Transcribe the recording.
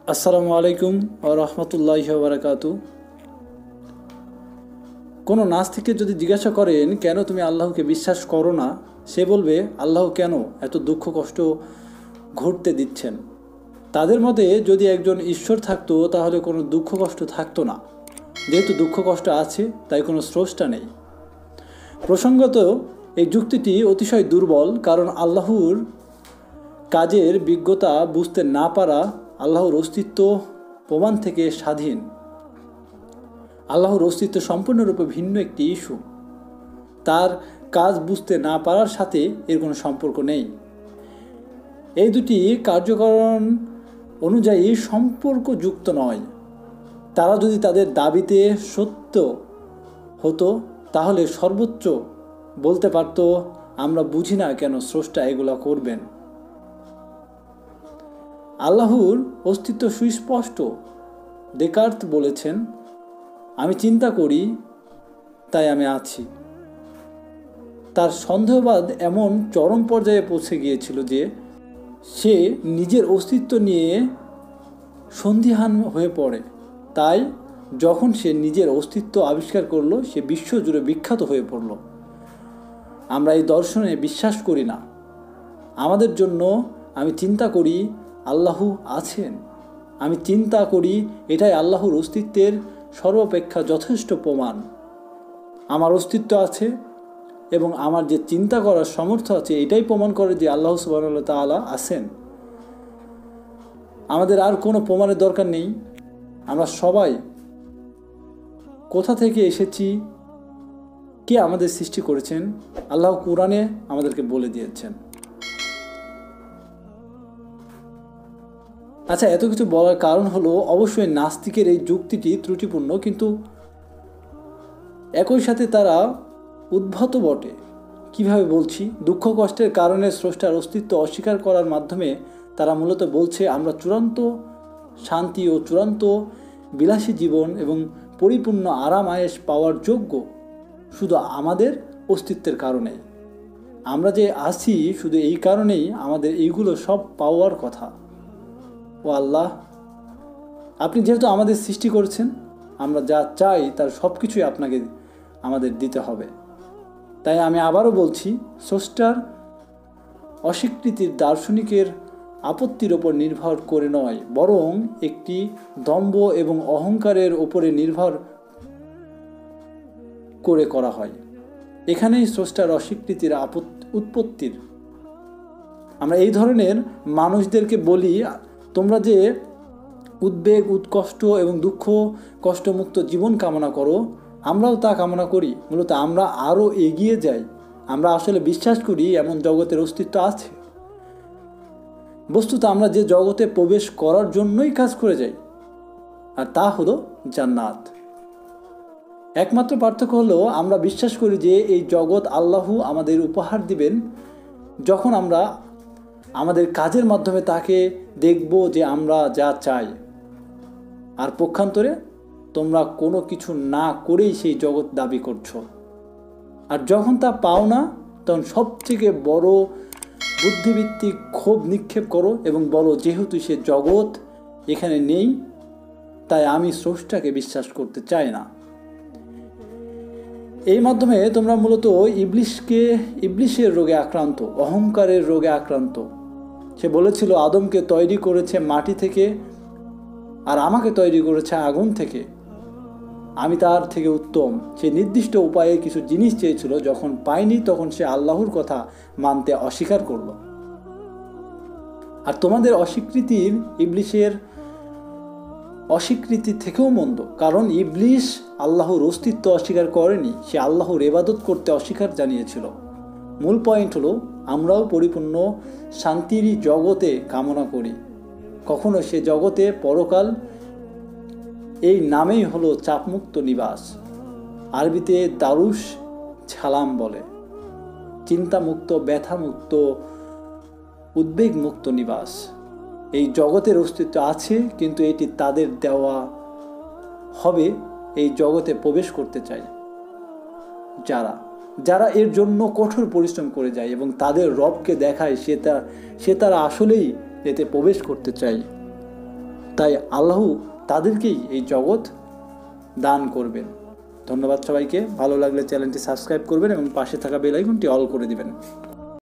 আসসালামু আলাইকুম ওয়া রাহমাতুল্লাহি ওয়া বারাকাতু। কোনো নাস্তিককে যদি জিজ্ঞাসা করেন কেন তুমি আল্লাহকে বিশ্বাস করো না, সে বলবে আল্লাহ কেন এত দুঃখ কষ্ট ঘটতে দিচ্ছেন। তাদের মতে যদি একজন ঈশ্বর থাকতো তাহলে কোনো দুঃখ কষ্ট থাকতো না। যেহেতু দুঃখ কষ্ট আছে তাই কোনো স্রষ্টা নেই। প্রসঙ্গত এই যুক্তিটি অতিশয় দুর্বল, কারণ আল্লাহর কাজের বিজ্ঞতা বুঝতে না পারা আল্লাহর অস্তিত্ব প্রমাণ থেকে স্বাধীন। আল্লাহর অস্তিত্ব সম্পূর্ণরূপে ভিন্ন একটি ইস্যু। তার কাজ বুঝতে না পারার সাথে এর কোনো সম্পর্ক নেই। এই দুটি কার্যকরণ অনুযায়ী সম্পর্কযুক্ত নয়। তারা যদি তাদের দাবিতে সত্য হতো তাহলে সর্বোচ্চ বলতে পারত, আমরা বুঝি না কেন স্রষ্টা এগুলা করবেন। আল্লাহর অস্তিত্ব সুস্পষ্ট। ডেকার্ত বলেছেন, আমি চিন্তা করি তাই আমি আছি। তার সন্দেহবাদ এমন চরম পর্যায়ে পৌঁছে গিয়েছিল যে সে নিজের অস্তিত্ব নিয়ে সন্দিহান হয়ে পড়ে। তাই যখন সে নিজের অস্তিত্ব আবিষ্কার করলো, সে বিশ্বজুড়ে বিখ্যাত হয়ে পড়ল। আমরা এই দর্শনে বিশ্বাস করি না। আমাদের জন্য আমি চিন্তা করি আল্লাহ আছেন। আমি চিন্তা করি এটাই আল্লাহর অস্তিত্বের সর্বাপেক্ষা যথেষ্ট প্রমাণ। আমার অস্তিত্ব আছে এবং আমার যে চিন্তা করার সামর্থ্য আছে এটাই প্রমাণ করে যে আল্লাহ সুবহানাহু ওয়া তাআলা আছেন। আমাদের আর কোনো প্রমাণের দরকার নেই। আমরা সবাই কোথা থেকে এসেছি, কে আমাদের সৃষ্টি করেছেন, আল্লাহ কুরআনে আমাদেরকে বলে দিয়েছেন। আচ্ছা, এত কিছু বলার কারণ হলো অবশ্যই নাস্তিকের এই যুক্তিটি ত্রুটিপূর্ণ, কিন্তু একই সাথে তারা উদ্ভট বটে। কিভাবে বলছি? দুঃখ কষ্টের কারণে স্রষ্টার অস্তিত্ব অস্বীকার করার মাধ্যমে তারা মূলত বলছে আমরা চূড়ান্ত শান্তি ও চূড়ান্ত বিলাসী জীবন এবং পরিপূর্ণ আরাম আয়েশ পাওয়ার যোগ্য শুধু আমাদের অস্তিত্বের কারণে। আমরা যে আছি শুধু এই কারণেই আমাদের এইগুলো সব পাওয়ার কথা। ও আল্লাহ, আপনি যেহেতু আমাদের সৃষ্টি করেছেন, আমরা যা চাই তার সব কিছুই আপনাকে আমাদের দিতে হবে। তাই আমি আবারও বলছি, স্রষ্টার অস্বীকৃতির দার্শনিকের আপত্তির ওপর নির্ভর করে নয়, বরং একটি দম্ভ এবং অহংকারের ওপরে নির্ভর করে করা হয়। এখানেই স্রষ্টার অস্বীকৃতির উৎপত্তির। আমরা এই ধরনের মানুষদেরকে বলি, তোমরা যে উদ্বেগ, উৎকষ্ট এবং দুঃখ কষ্টমুক্ত জীবন কামনা করো, আমরাও তা কামনা করি। মূলত আমরা আরও এগিয়ে যাই। আমরা আসলে বিশ্বাস করি এমন জগতের অস্তিত্ব আছে। বস্তুত আমরা যে জগতে প্রবেশ করার জন্যই কাজ করে যাই, আর তা হলো জান্নাত। একমাত্র পার্থক্য হলো আমরা বিশ্বাস করি যে এই জগৎ আল্লাহ আমাদের উপহার দিবেন যখন আমরা আমাদের কাজের মাধ্যমে তাকে দেখব যে আমরা যা চাই। আর পক্ষান্তরে তোমরা কোনো কিছু না করেই সেই জগৎ দাবি করছো, আর যখন তা পাও না তখন সবথেকে বড় বুদ্ধিভিত্তিক ক্ষোভ নিক্ষেপ করো এবং বলো যেহেতু সে জগৎ এখানে নেই তাই আমি স্রষ্টাকে বিশ্বাস করতে চাই না। এই মাধ্যমে তোমরা মূলত ইবলিশের রোগে আক্রান্ত, অহংকারের রোগে আক্রান্ত। সে বলেছিল আদমকে তৈরি করেছে মাটি থেকে আর আমাকে তৈরি করেছে আগুন থেকে, আমি তার থেকে উত্তম। সে নির্দিষ্ট উপায়ে কিছু জিনিস চেয়েছিল, যখন পায়নি তখন সে আল্লাহর কথা মানতে অস্বীকার করল। আর তোমাদের অস্বীকৃতির ইবলিশের অস্বীকৃতি থেকেও মন্দ, কারণ ইবলিশ আল্লাহর অস্তিত্ব অস্বীকার করেনি, সে আল্লাহর ইবাদত করতে অস্বীকার জানিয়েছিল। মূল পয়েন্ট হলো আমরাও পরিপূর্ণ শান্তিরই জগতে কামনা করি। কখনো সে জগতে পরকাল এই নামেই হলো চাপমুক্ত নিবাস। আরবিতে দারুশ ছালাম বলে, চিন্তামুক্ত, ব্যথামুক্ত, উদ্বেগমুক্ত নিবাস। এই জগতের অস্তিত্ব আছে, কিন্তু এটি তাদের দেওয়া হবে এই জগতে প্রবেশ করতে চাই যারা এর জন্য কঠোর পরিশ্রম করে যায় এবং তাদের রবকে দেখায় সে তারা আসলেই এতে প্রবেশ করতে চায়। তাই আল্লাহ তাদেরকেই এই জগৎ দান করবেন। ধন্যবাদ সবাইকে। ভালো লাগলে চ্যানেলটি সাবস্ক্রাইব করবেন এবং পাশে থাকা বেল আইকনটি অল করে দিবেন।